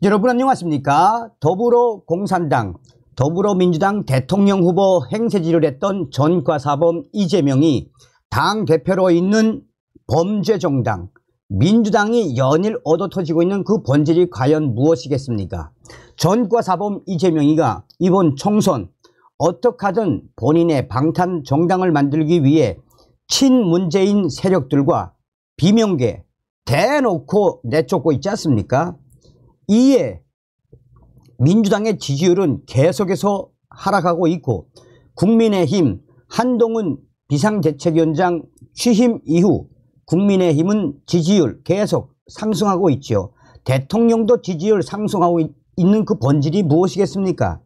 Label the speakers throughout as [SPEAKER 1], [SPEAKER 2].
[SPEAKER 1] 여러분 안녕하십니까? 더불어공산당, 더불어민주당 대통령 후보 행세지를 했던 전과사범 이재명이 당대표로 있는 범죄정당 민주당이 연일 얻어터지고 있는 그 본질이 과연 무엇이겠습니까? 전과사범 이재명이가 이번 총선 어떻게 하든 본인의 방탄정당을 만들기 위해 친문재인 세력들과 비명계 대놓고 내쫓고 있지 않습니까? 이에 민주당의 지지율은 계속해서 하락하고 있고, 국민의힘 한동훈 비상대책위원장 취임 이후 국민의힘은 지지율 계속 상승하고 있죠. 대통령도 지지율 상승하고 있는 그 본질이 무엇이겠습니까?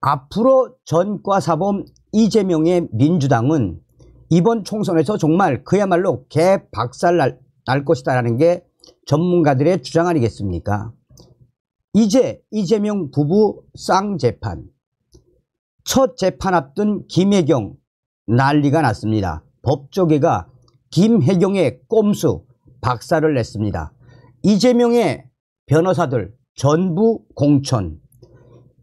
[SPEAKER 1] 앞으로 전과사범 이재명의 민주당은 이번 총선에서 정말 그야말로 개박살 날 것이다라는 게 전문가들의 주장 아니겠습니까? 이제 이재명 부부 쌍재판, 첫 재판 앞둔 김혜경 난리가 났습니다. 법조계가 김혜경의 꼼수 박살을 냈습니다. 이재명의 변호사들 전부 공천,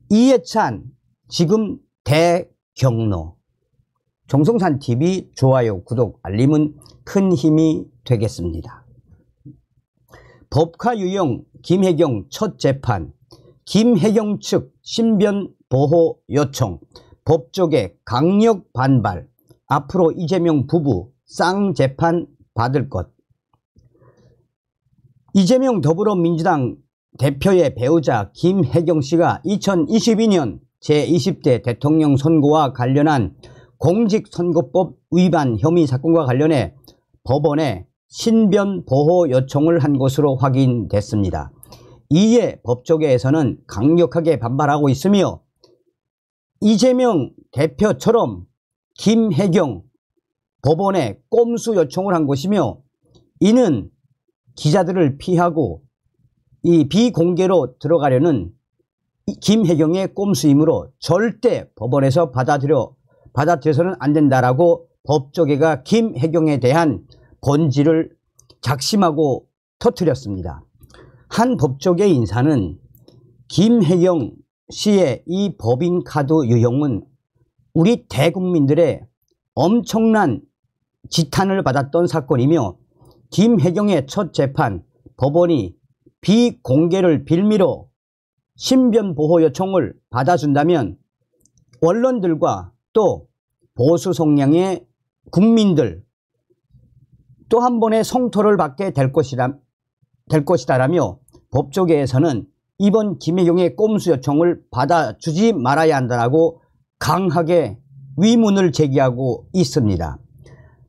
[SPEAKER 1] 이해찬 지금 대경로. 정성산TV 좋아요, 구독, 알림은 큰 힘이 되겠습니다. 법카 유형 김혜경 첫 재판, 김혜경 측 신변 보호 요청, 법조계 강력 반발, 앞으로 이재명 부부 쌍재판 받을 것. 이재명 더불어민주당 대표의 배우자 김혜경 씨가 2022년 제20대 대통령 선거와 관련한 공직선거법 위반 혐의 사건과 관련해 법원에 신변 보호 요청을 한 것으로 확인됐습니다. 이에 법조계에서는 강력하게 반발하고 있으며, 이재명 대표처럼 김혜경 법원에 꼼수 요청을 한 것이며, 이는 기자들을 피하고 이 비공개로 들어가려는 김혜경의 꼼수이므로 절대 법원에서 받아들여서는 안 된다라고 법조계가 김혜경에 대한 본질을 작심하고 터뜨렸습니다. 한 법조계 인사는 김혜경 씨의 이 법인카드 유형은 우리 대국민들의 엄청난 지탄을 받았던 사건이며, 김혜경의 첫 재판 법원이 비공개를 빌미로 신변보호 요청을 받아준다면 언론들과 또 보수 성향의 국민들 또 한 번의 성토를 받게 될 것이다라며 법조계에서는 이번 김혜경의 꼼수 요청을 받아주지 말아야 한다라고 강하게 위문을 제기하고 있습니다.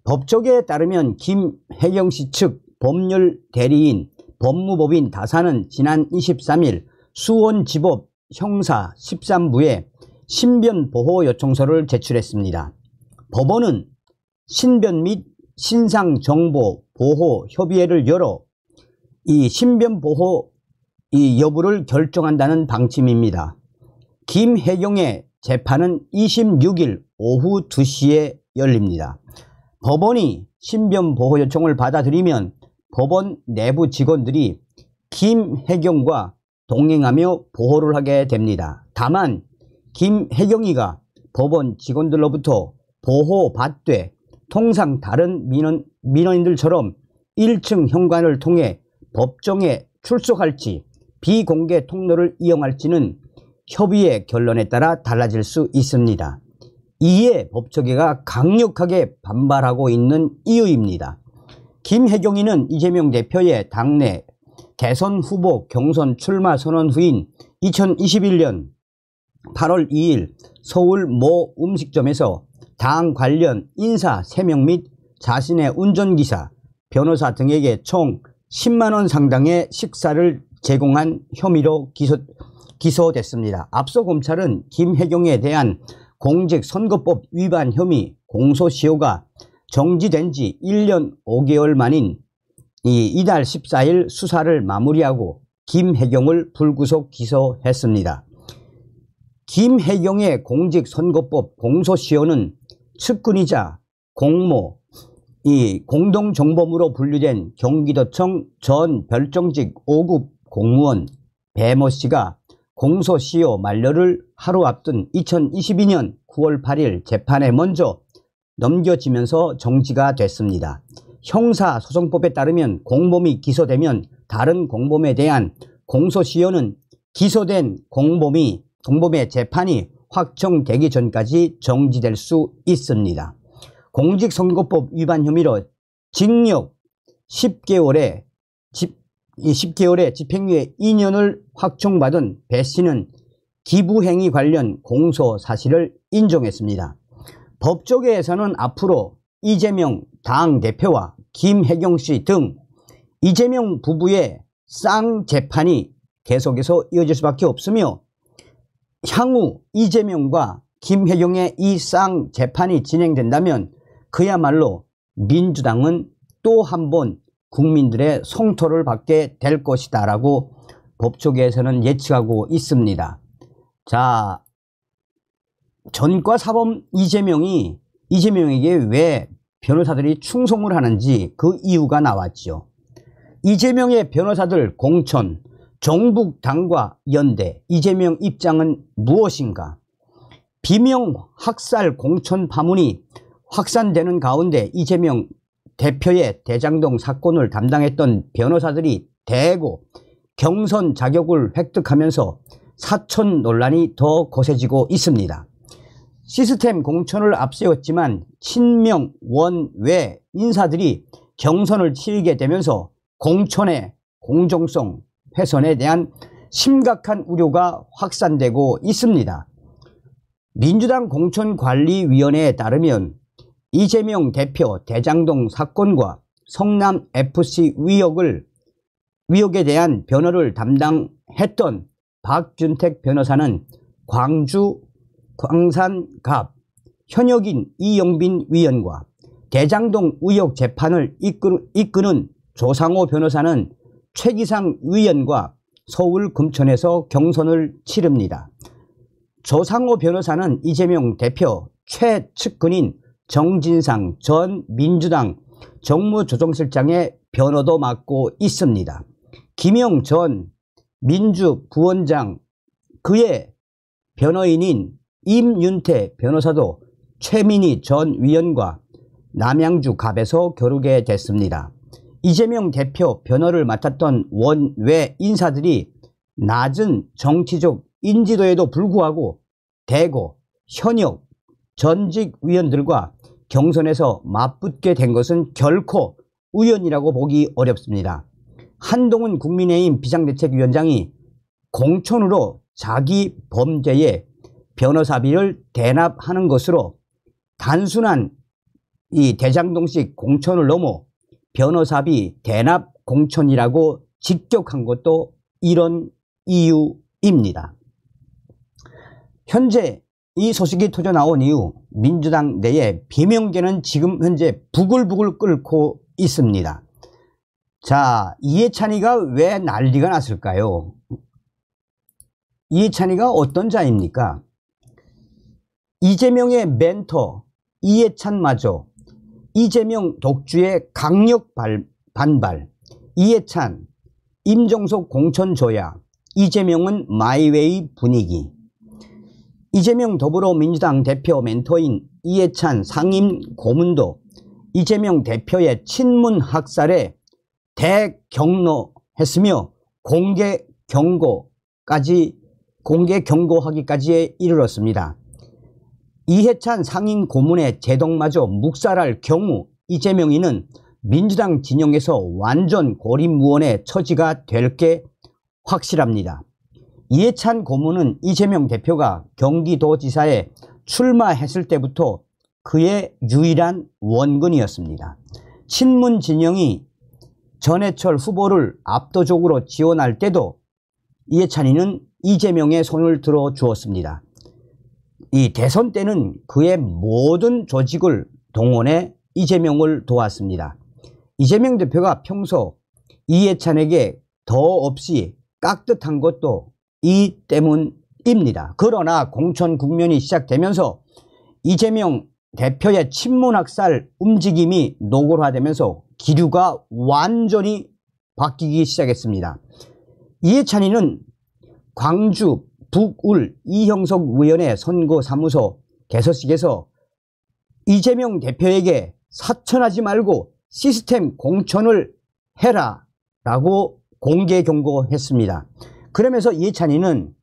[SPEAKER 1] 법조계에 따르면 김혜경 씨 측 법률 대리인 법무법인 다사는 지난 23일 수원지법 형사 13부에 신변보호 요청서를 제출했습니다. 법원은 신변 및 신상정보 보호 협의회를 열어 이 신변보호 여부를 결정한다는 방침입니다. 김혜경의 재판은 26일 오후 2시에 열립니다. 법원이 신변보호 요청을 받아들이면 법원 내부 직원들이 김혜경과 동행하며 보호를 하게 됩니다. 다만 김혜경이가 법원 직원들로부터 보호받되 통상 다른 민원인들처럼 1층 현관을 통해 법정에 출석할지 비공개 통로를 이용할지는 협의의 결론에 따라 달라질 수 있습니다. 이에 법조계가 강력하게 반발하고 있는 이유입니다. 김혜경이는 이재명 대표의 당내 대선 후보 경선 출마 선언 후인 2021년 8월 2일 서울 모 음식점에서 당 관련 인사 3명 및 자신의 운전기사, 변호사 등에게 총 10만원 상당의 식사를 제공한 혐의로 기소됐습니다. 앞서 검찰은 김혜경에 대한 공직선거법 위반 혐의 공소시효가 정지된 지 1년 5개월 만인 이달 14일 수사를 마무리하고 김혜경을 불구속 기소했습니다. 김혜경의 공직선거법 공소시효는 측근이자 공모, 공동정범으로 분류된 경기도청 전 별정직 5급 공무원 배모 씨가 공소시효 만료를 하루 앞둔 2022년 9월 8일 재판에 먼저 넘겨지면서 정지가 됐습니다. 형사소송법에 따르면 공범이 기소되면 다른 공범에 대한 공소시효는 기소된 공범의 재판이 확정되기 전까지 정지될 수 있습니다. 공직선거법 위반 혐의로 징역 10개월에 집행유예 2년을 확정받은 배 씨는 기부행위 관련 공소 사실을 인정했습니다. 법조계에서는 앞으로 이재명 당대표와 김혜경 씨 등 이재명 부부의 쌍재판이 계속해서 이어질 수밖에 없으며 향후 이재명과 김혜경의 이 쌍재판이 진행된다면 그야말로 민주당은 또 한 번 국민들의 성토를 받게 될 것이다 라고 법조계에서는 예측하고 있습니다. 자, 전과사범 이재명에게 왜 변호사들이 충성을 하는지 그 이유가 나왔죠. 이재명의 변호사들 공천, 정북당과 연대, 이재명 입장은 무엇인가? 비명 학살 공천 파문이 확산되는 가운데 이재명 대표의 대장동 사건을 담당했던 변호사들이 대거 경선 자격을 획득하면서 사천 논란이 더 거세지고 있습니다. 시스템 공천을 앞세웠지만 친명 원외 인사들이 경선을 치르게 되면서 공천의 공정성 훼손에 대한 심각한 우려가 확산되고 있습니다. 민주당 공천관리위원회에 따르면 이재명 대표 대장동 사건과 성남FC 위역에 대한 변호를 담당했던 박준택 변호사는 광주 광산갑 현역인 이영빈 위원과 대장동 의혹 재판을 이끄는 조상호 변호사는 최기상 위원과 서울 금천에서 경선을 치릅니다. 조상호 변호사는 이재명 대표 최측근인 정진상 전 민주당 정무조정실장의 변호도 맡고 있습니다. 김영 전 민주부원장 그의 변호인인 임윤태 변호사도 최민희 전 위원과 남양주 갑에서 겨루게 됐습니다. 이재명 대표 변호를 맡았던 원외 인사들이 낮은 정치적 인지도에도 불구하고 대거 현역 전직 위원들과 경선에서 맞붙게 된 것은 결코 우연이라고 보기 어렵습니다. 한동훈 국민의힘 비상대책위원장이 공천으로 자기 범죄에 변호사비를 대납하는 것으로 단순한 이 대장동식 공천을 넘어 변호사비 대납 공천이라고 직격한 것도 이런 이유입니다. 현재 이 소식이 터져 나온 이후 민주당 내에 비명계는 지금 현재 부글부글 끓고 있습니다. 자, 이해찬이가 왜 난리가 났을까요? 이해찬이가 어떤 자입니까? 이재명의 멘토 이해찬마저 이재명 독주의 강력 반발, 이해찬, 임종석 공천 조야, 이재명은 마이웨이 분위기. 이재명 더불어민주당 대표 멘토인 이해찬 상임 고문도 이재명 대표의 친문 학살에 대경로했으며 공개 경고하기까지 이르렀습니다. 이해찬 상임 고문의 제동마저 묵살할 경우 이재명이는 민주당 진영에서 완전 고립무원의 처지가 될 게 확실합니다. 이해찬 고문은 이재명 대표가 경기도지사에 출마했을 때부터 그의 유일한 원근이었습니다. 친문 진영이 전해철 후보를 압도적으로 지원할 때도 이해찬이는 이재명의 손을 들어 주었습니다. 이 대선 때는 그의 모든 조직을 동원해 이재명을 도왔습니다. 이재명 대표가 평소 이해찬에게 더 없이 깍듯한 것도 이 때문입니다. 그러나 공천 국면이 시작되면서 이재명 대표의 친문학살 움직임이 노골화되면서 기류가 완전히 바뀌기 시작했습니다. 이해찬이는 광주 북울 이형석 의원의 선거사무소 개서식에서 이재명 대표에게 사천하지 말고 시스템 공천을 해라 라고 공개 경고했습니다. 그러면서 이해찬이는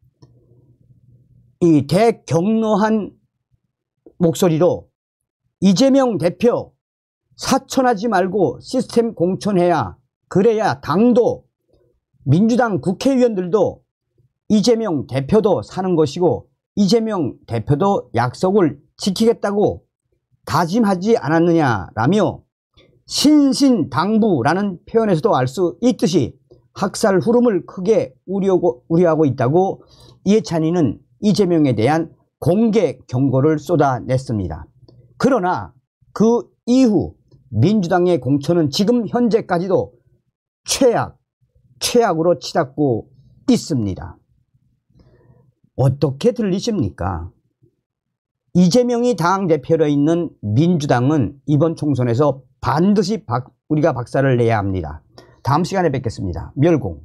[SPEAKER 1] 이 대경로한 목소리로 이재명 대표 사천하지 말고 시스템 공천해야, 그래야 당도 민주당 국회의원들도 이재명 대표도 사는 것이고 이재명 대표도 약속을 지키겠다고 다짐하지 않았느냐라며 신신당부라는 표현에서도 알 수 있듯이 학살 흐름을 크게 우려하고 있다고 이해찬이는 이재명에 대한 공개 경고를 쏟아냈습니다. 그러나 그 이후 민주당의 공천은 지금 현재까지도 최악으로 치닫고 있습니다. 어떻게 들리십니까? 이재명이 당대표로 있는 민주당은 이번 총선에서 반드시 우리가 박살을 내야 합니다. 다음 시간에 뵙겠습니다. 멸공.